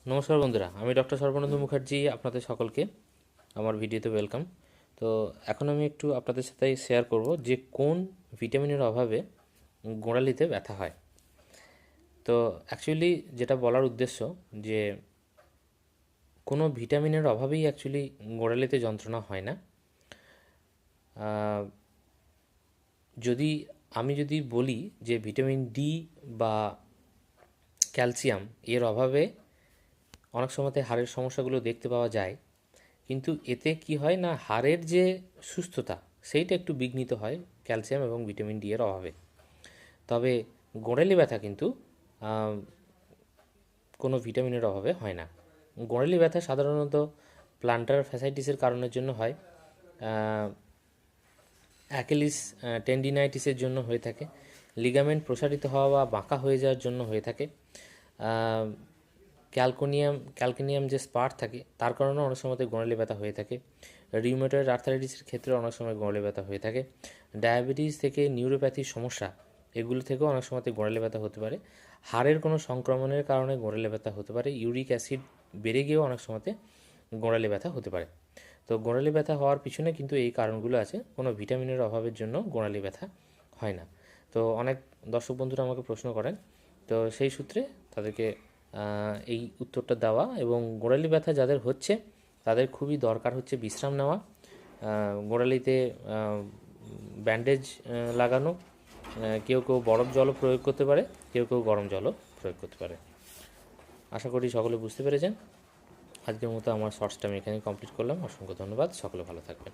নমস্কার বন্ধুরা, আমি ডক্টর সর্বানন্দ মুখার্জি। আপনাদের সকলকে আমার ভিডিওতে ওয়েলকাম। তো এখন আমি একটু আপনাদের সাথে শেয়ার করব যে কোন ভিটামিনের অভাবে গোড়ালিতে ব্যথা হয়। তো অ্যাকচুয়ালি যেটা বলার উদ্দেশ্য যে কোনো ভিটামিনের অভাবেই অ্যাকচুয়ালি গোড়ালিতে যন্ত্রণা হয় না। আহ, যদি বলি যে ভিটামিন ডি বা ক্যালসিয়াম এর অভাবে অনেক সময়তে হাড়ের সমস্যাগুলো দেখতে পাওয়া যায়, কিন্তু এতে কি হয় না, হাড়ের যে সুস্থতা সেইটা একটু বিঘ্নিত হয় ক্যালসিয়াম এবং ভিটামিন ডি এর অভাবে। তবে গোড়ালি ব্যথা কিন্তু আহ, কোনো ভিটামিনের অভাবে হয় না। গোড়ালি ব্যথা সাধারণত প্লান্টার ফ্যাসাইটিসের কারণের জন্য হয়, অ্যাকিলিস টেন্ডিনাইটিসের জন্য হয়ে থাকে, লিগামেন্ট প্রসারিত হওয়া বা বাঁকা হয়ে যাওয়ার জন্য হয়ে থাকে, ক্যালকোনিয়াম যে স্পার থাকে তার কারণেও অনেক সময়তে গোড়ালি ব্যথা হয়ে থাকে, রিউমেটয়েড আর্থারাইটিসের ক্ষেত্রে অনেক সময় গোড়ালি ব্যথা হয়ে থাকে, ডায়াবেটিস থেকে নিউরোপ্যাথির সমস্যা এগুলো থেকেও অনেক সময়তে গোড়ালি ব্যথা হতে পারে, হাড়ের কোনো সংক্রমণের কারণে গোড়ালি ব্যথা হতে পারে, ইউরিক অ্যাসিড বেড়ে গিয়েও অনেক সময়তে গোড়ালি ব্যথা হতে পারে। তো গোড়ালি ব্যথা হওয়ার পিছনে কিন্তু এই কারণগুলো আছে, কোনো ভিটামিনের অভাবের জন্য গোড়ালি ব্যথা হয় না। তো অনেক দর্শক বন্ধুরা আমাকে প্রশ্ন করেন, তো সেই সূত্রে তাদেরকে এই উত্তরটা দেওয়া। এবং গোড়ালি ব্যথা যাদের হচ্ছে তাদের খুবই দরকার হচ্ছে বিশ্রাম নেওয়া, গোড়ালিতে ব্যান্ডেজ লাগানো, কেউ কেউ বরফ জলও প্রয়োগ করতে পারে, কেউ কেউ গরম জলও প্রয়োগ করতে পারে। আশা করি সকলে বুঝতে পেরেছেন। আজকের মতো আমার শর্টসটা আমি এখানে কমপ্লিট করলাম। অসংখ্য ধন্যবাদ, সকলে ভালো থাকবেন।